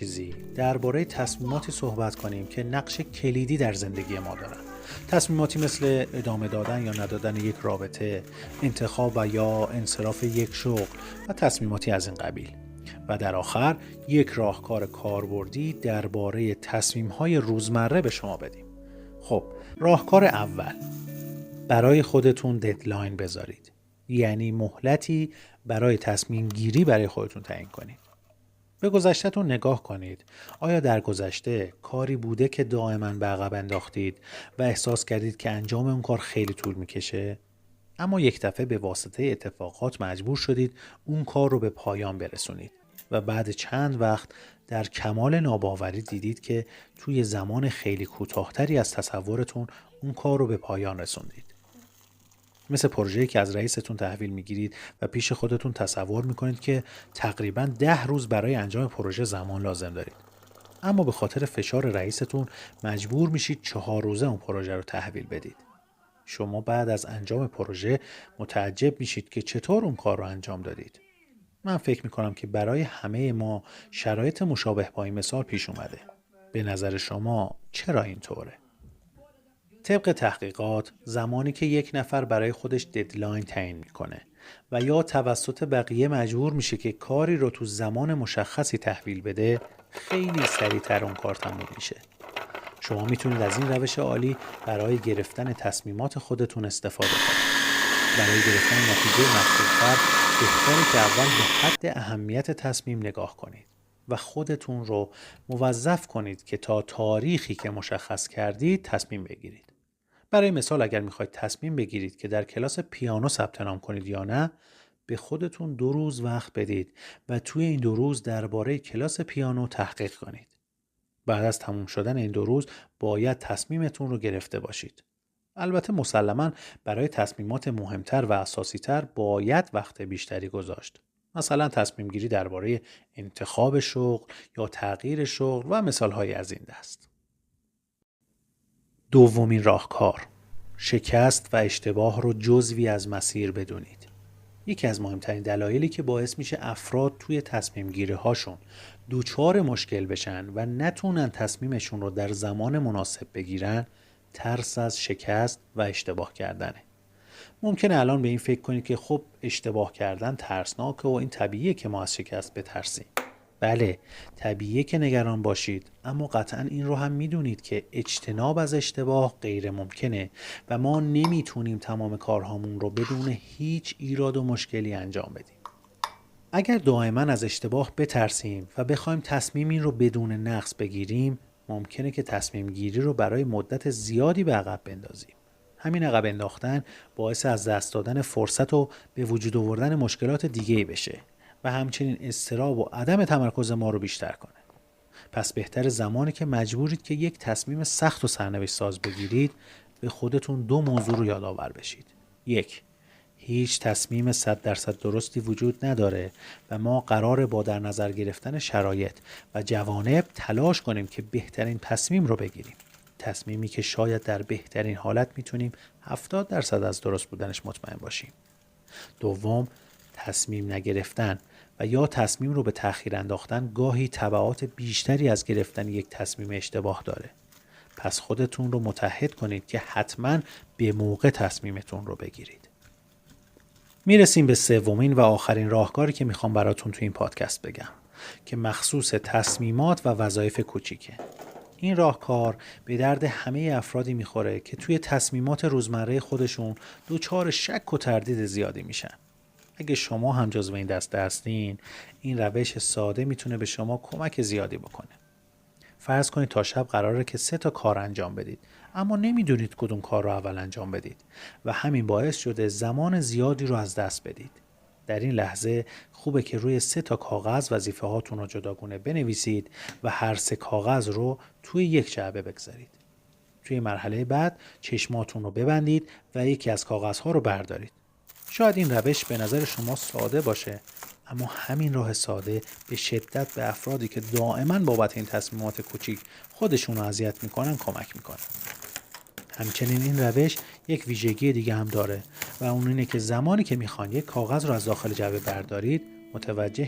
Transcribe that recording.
چیزی درباره تصمیماتی صحبت کنیم که نقش کلیدی در زندگی ما دارن. تصمیماتی مثل ادامه دادن یا ندادن یک رابطه، انتخاب و یا انصراف یک شغل و تصمیماتی از این قبیل. و در آخر یک راهکار کاربردی درباره تصمیم‌های روزمره به شما بدیم. خب، راهکار اول، برای خودتون ددلاین بذارید. یعنی مهلتی برای تصمیم گیری برای خودتون تعیین کنید. به گذشته‌تون نگاه کنید. آیا در گذشته کاری بوده که دائما به عقب انداختید و احساس کردید که انجام اون کار خیلی طول میکشه؟ اما یک دفعه به واسطه اتفاقات مجبور شدید اون کار رو به پایان برسونید و بعد چند وقت در کمال ناباوری دیدید که توی زمان خیلی کوتاه‌تری از تصورتون اون کار رو به پایان رسوندید. مثل پروژه‌ای که از رئیستون تحویل میگیرید و پیش خودتون تصور میکنید که تقریباً 10 روز برای انجام پروژه زمان لازم دارید. اما به خاطر فشار رئیستون مجبور میشید 4 روزه اون پروژه رو تحویل بدید. شما بعد از انجام پروژه متعجب میشید که چطور اون کار رو انجام دادید. من فکر میکنم که برای همه ما شرایط مشابه با این مثال پیش اومده. به نظر شما چرا اینطوره؟ طبق تحقیقات، زمانی که یک نفر برای خودش ددلاین تعیین میکنه و یا توسط بقیه مجبور میشه که کاری رو تو زمان مشخصی تحویل بده، خیلی سریعتر اون کار تموم میشه. شما میتونید از این روش عالی برای گرفتن تصمیمات خودتون استفاده کنید. برای گرفتن نتیجه مطلوب‌تر بهتره که اول به حد اهمیت تصمیم نگاه کنید و خودتون رو موظف کنید که تا تاریخی که مشخص کردید تصمیم بگیرید. برای مثال اگر میخواید تصمیم بگیرید که در کلاس پیانو ثبت نام کنید یا نه، به خودتون 2 روز وقت بدید و توی این 2 روز درباره کلاس پیانو تحقیق کنید. بعد از تموم شدن این 2 روز باید تصمیمتون رو گرفته باشید. البته مسلماً برای تصمیمات مهمتر و اساسی‌تر باید وقت بیشتری گذاشت. مثلا تصمیم گیری درباره انتخاب شغل یا تغییر شغل و مثال‌های از این دست. دومین راهکار، شکست و اشتباه رو جزوی از مسیر بدونید. یکی از مهمترین دلایلی که باعث میشه افراد توی تصمیم گیری هاشون دوچار مشکل بشن و نتونن تصمیمشون رو در زمان مناسب بگیرن، ترس از شکست و اشتباه کردنه. ممکنه الان به این فکر کنید که خب اشتباه کردن ترسناکه و این طبیعیه که ما از شکست بترسیم. بله، طبیعیه که نگران باشید، اما قطعاً این رو هم میدونید که اجتناب از اشتباه غیر ممکنه و ما نمیتونیم تمام کارهامون رو بدون هیچ ایراد و مشکلی انجام بدیم. اگر دائما از اشتباه بترسیم و بخوایم تصمیمی رو بدون نقص بگیریم، ممکنه که تصمیم گیری رو برای مدت زیادی به عقب بندازیم. همین عقب انداختن باعث از دست دادن فرصت و به وجود آوردن مشکلات دیگه‌ای بشه و همچنین اضطراب و عدم تمرکز ما رو بیشتر کنه. پس بهتر زمانی که مجبورید که یک تصمیم سخت و سرنوشت ساز بگیرید، به خودتون 2 موضوع رو یادآور بشید. 1. هیچ تصمیم 100% درستی وجود نداره و ما قراره با در نظر گرفتن شرایط و جوانب تلاش کنیم که بهترین تصمیم رو بگیریم. تصمیمی که شاید در بهترین حالت میتونیم 70% از درست بودنش مطمئن باشیم. 2. تصمیم نگرفتن و یا تصمیم رو به تأخیر انداختن گاهی تبعات بیشتری از گرفتن یک تصمیم اشتباه داره. پس خودتون رو متحد کنید که حتما به موقع تصمیمتون رو بگیرید. میرسیم به سومین و آخرین راهکاری که میخوام براتون تو این پادکست بگم که مخصوص تصمیمات و وظایف کوچیکه. این راهکار به درد همه افرادی میخوره که توی تصمیمات روزمره خودشون دوچار شک و تردید زیادی میشن. اگه شما هم جزو این دسته هستین، این روش ساده میتونه به شما کمک زیادی بکنه. فرض کنید تا شب قراره که 3 کار انجام بدید، اما نمیدونید کدوم کار رو اول انجام بدید و همین باعث شده زمان زیادی رو از دست بدید. در این لحظه خوبه که روی 3 کاغذ وظیفه هاتون رو جداگونه بنویسید و هر 3 کاغذ رو توی یک جعبه بگذارید. توی مرحله بعد چشماتون رو ببندید و یکی از کاغذها رو بردارید. شاید این روش به نظر شما ساده باشه، اما همین راه ساده به شدت به افرادی که دائما بابت این تصمیمات کوچیک خودشون رو اذیت میکنن کمک میکنه. همچنین این روش یک ویژگی دیگه هم داره و اون اینه که زمانی که میخوان یک کاغذ رو از داخل جعبه بردارید، متوجه